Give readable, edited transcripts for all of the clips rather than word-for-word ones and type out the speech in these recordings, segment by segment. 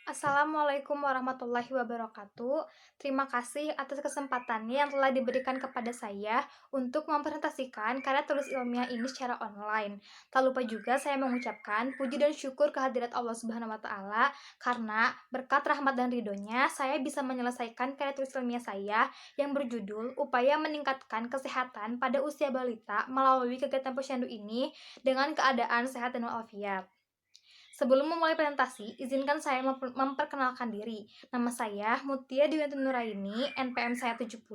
Assalamualaikum warahmatullahi wabarakatuh. Terima kasih atas kesempatannya yang telah diberikan kepada saya untuk mempresentasikan karya tulis ilmiah ini secara online. Tak lupa juga saya mengucapkan puji dan syukur kehadirat Allah Subhanahu wa Ta'ala karena berkat rahmat dan ridhonya saya bisa menyelesaikan karya tulis ilmiah saya yang berjudul Upaya Meningkatkan Kesehatan pada Usia Balita melalui kegiatan posyandu ini dengan keadaan sehat dan walafiat. Sebelum memulai presentasi, izinkan saya memperkenalkan diri. Nama saya Mutia Dwianti Nuraini, NPM saya 70.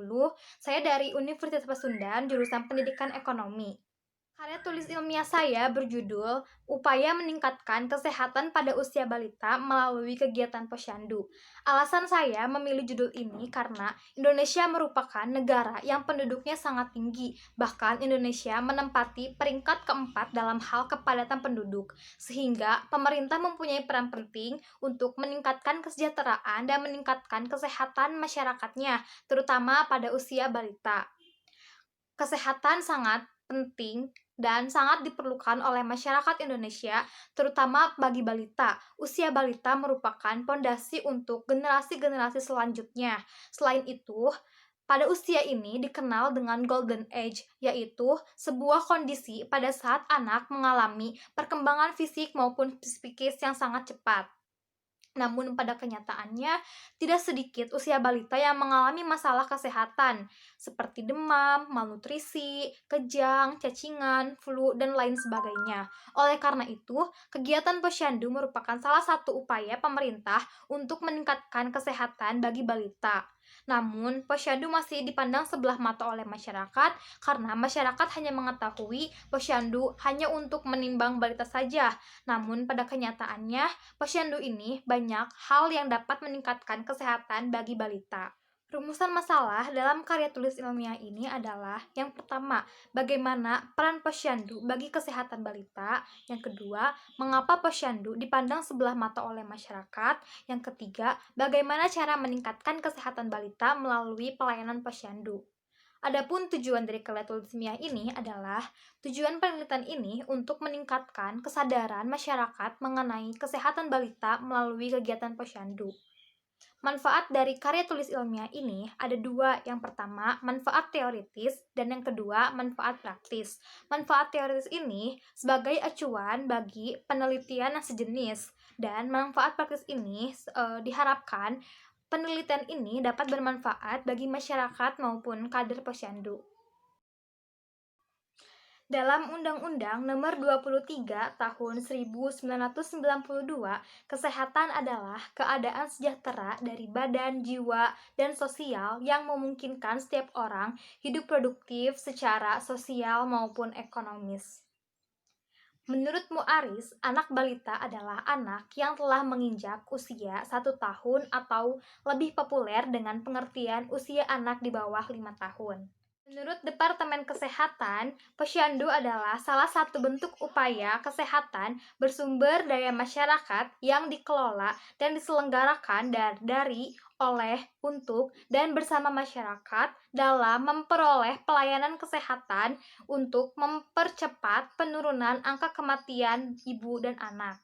Saya dari Universitas Pasundan, jurusan Pendidikan Ekonomi. Karya tulis ilmiah saya berjudul Upaya Meningkatkan Kesehatan pada Usia Balita Melalui Kegiatan Posyandu. Alasan saya memilih judul ini karena Indonesia merupakan negara yang penduduknya sangat tinggi. Bahkan Indonesia menempati peringkat keempat dalam hal kepadatan penduduk. Sehingga pemerintah mempunyai peran penting untuk meningkatkan kesejahteraan dan meningkatkan kesehatan masyarakatnya, terutama pada usia balita. Kesehatan sangat penting dan sangat diperlukan oleh masyarakat Indonesia, terutama bagi balita. Usia balita merupakan pondasi untuk generasi-generasi selanjutnya. Selain itu, pada usia ini dikenal dengan golden age, yaitu sebuah kondisi pada saat anak mengalami perkembangan fisik maupun psikis yang sangat cepat. Namun pada kenyataannya, tidak sedikit usia balita yang mengalami masalah kesehatan, seperti demam, malnutrisi, kejang, cacingan, flu, dan lain sebagainya. Oleh karena itu, kegiatan posyandu merupakan salah satu upaya pemerintah untuk meningkatkan kesehatan bagi balita. Namun, posyandu masih dipandang sebelah mata oleh masyarakat karena masyarakat hanya mengetahui posyandu hanya untuk menimbang balita saja. Namun, pada kenyataannya, posyandu ini banyak hal yang dapat meningkatkan kesehatan bagi balita. Rumusan masalah dalam karya tulis ilmiah ini adalah yang pertama, bagaimana peran posyandu bagi kesehatan balita. Yang kedua, mengapa posyandu dipandang sebelah mata oleh masyarakat. Yang ketiga, bagaimana cara meningkatkan kesehatan balita melalui pelayanan posyandu. Adapun tujuan dari karya tulis ilmiah ini adalah tujuan penelitian ini untuk meningkatkan kesadaran masyarakat mengenai kesehatan balita melalui kegiatan posyandu. Manfaat dari karya tulis ilmiah ini ada dua. Yang pertama, manfaat teoritis, dan yang kedua, manfaat praktis. Manfaat teoritis ini sebagai acuan bagi penelitian yang sejenis, dan manfaat praktis ini diharapkan penelitian ini dapat bermanfaat bagi masyarakat maupun kader posyandu. Dalam Undang-Undang Nomor 23 Tahun 1992, kesehatan adalah keadaan sejahtera dari badan, jiwa, dan sosial yang memungkinkan setiap orang hidup produktif secara sosial maupun ekonomis. Menurut Mu'aris, anak balita adalah anak yang telah menginjak usia 1 tahun atau lebih populer dengan pengertian usia anak di bawah 5 tahun. Menurut Departemen Kesehatan, posyandu adalah salah satu bentuk upaya kesehatan bersumber daya masyarakat yang dikelola dan diselenggarakan dari, oleh, untuk, dan bersama masyarakat dalam memperoleh pelayanan kesehatan untuk mempercepat penurunan angka kematian ibu dan anak.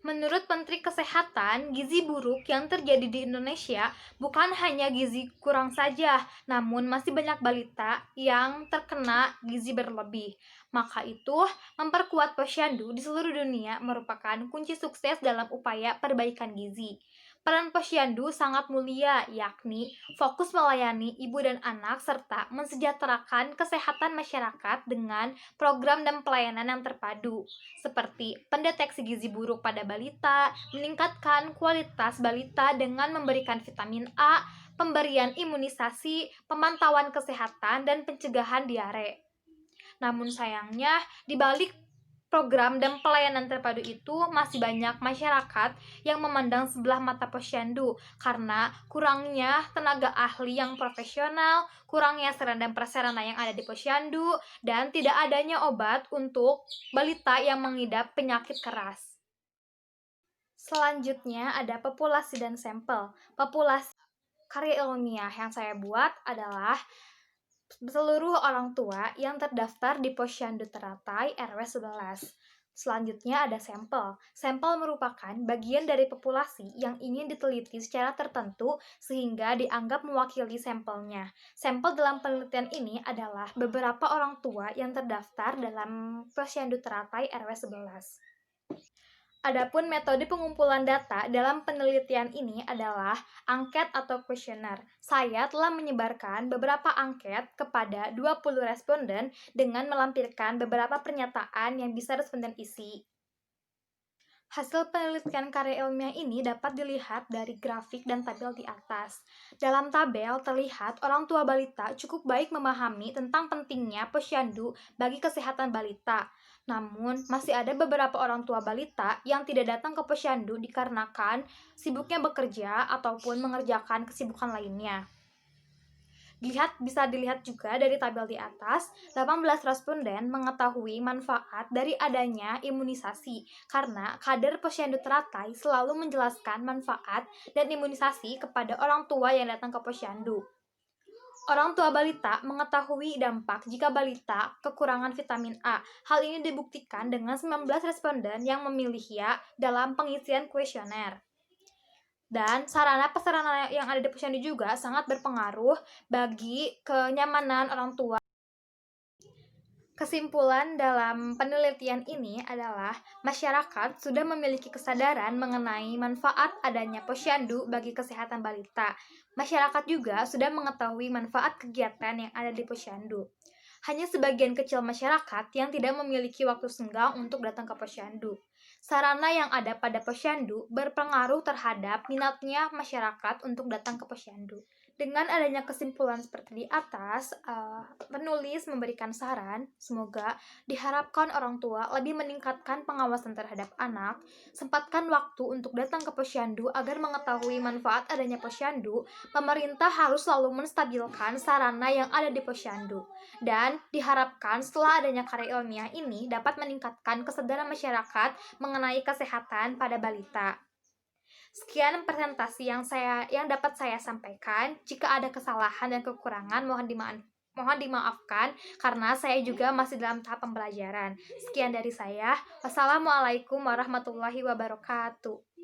Menurut Menteri Kesehatan, gizi buruk yang terjadi di Indonesia bukan hanya gizi kurang saja, namun masih banyak balita yang terkena gizi berlebih. Maka itu, memperkuat posyandu di seluruh dunia merupakan kunci sukses dalam upaya perbaikan gizi. Peran posyandu sangat mulia, yakni fokus melayani ibu dan anak serta mensejahterakan kesehatan masyarakat dengan program dan pelayanan yang terpadu seperti pendeteksi gizi buruk pada balita, meningkatkan kualitas balita dengan memberikan vitamin A, pemberian imunisasi, pemantauan kesehatan, dan pencegahan diare. Namun sayangnya, di balik program dan pelayanan terpadu itu masih banyak masyarakat yang memandang sebelah mata posyandu karena kurangnya tenaga ahli yang profesional, kurangnya sarana dan prasarana yang ada di posyandu, dan tidak adanya obat untuk balita yang mengidap penyakit keras. Selanjutnya ada populasi dan sampel. Populasi karya ilmiah yang saya buat adalah seluruh orang tua yang terdaftar di Posyandu Teratai RW 11. Selanjutnya ada sampel. Sampel merupakan bagian dari populasi yang ingin diteliti secara tertentu sehingga dianggap mewakili sampelnya. Sampel dalam penelitian ini adalah beberapa orang tua yang terdaftar dalam posyandu teratai RW 11. Adapun metode pengumpulan data dalam penelitian ini adalah angket atau kuesioner. Saya telah menyebarkan beberapa angket kepada 20 responden dengan melampirkan beberapa pernyataan yang bisa responden isi. Hasil penelitian karya ilmiah ini dapat dilihat dari grafik dan tabel di atas. Dalam tabel terlihat orang tua balita cukup baik memahami tentang pentingnya posyandu bagi kesehatan balita. Namun, masih ada beberapa orang tua balita yang tidak datang ke posyandu dikarenakan sibuknya bekerja ataupun mengerjakan kesibukan lainnya. Bisa dilihat juga dari tabel di atas, 18 responden mengetahui manfaat dari adanya imunisasi karena kader posyandu teratai selalu menjelaskan manfaat dan imunisasi kepada orang tua yang datang ke posyandu. Orang tua balita mengetahui dampak jika balita kekurangan vitamin A. Hal ini dibuktikan dengan 19 responden yang memilih ya dalam pengisian kuesioner. Dan sarana-prasarana yang ada di posyandu juga sangat berpengaruh bagi kenyamanan orang tua. Kesimpulan dalam penelitian ini adalah masyarakat sudah memiliki kesadaran mengenai manfaat adanya posyandu bagi kesehatan balita. Masyarakat juga sudah mengetahui manfaat kegiatan yang ada di posyandu. Hanya sebagian kecil masyarakat yang tidak memiliki waktu senggang untuk datang ke posyandu. Sarana yang ada pada posyandu berpengaruh terhadap minatnya masyarakat untuk datang ke posyandu. Dengan adanya kesimpulan seperti di atas, penulis memberikan saran, semoga diharapkan orang tua lebih meningkatkan pengawasan terhadap anak, sempatkan waktu untuk datang ke posyandu agar mengetahui manfaat adanya posyandu. Pemerintah harus selalu menstabilkan sarana yang ada di posyandu, dan diharapkan setelah adanya karya ilmiah ini dapat meningkatkan kesadaran masyarakat mengenai kesehatan pada balita. Sekian presentasi yang dapat saya sampaikan. Jika ada kesalahan dan kekurangan mohon dimaafkan karena saya juga masih dalam tahap pembelajaran. Sekian dari saya. Wassalamualaikum warahmatullahi wabarakatuh.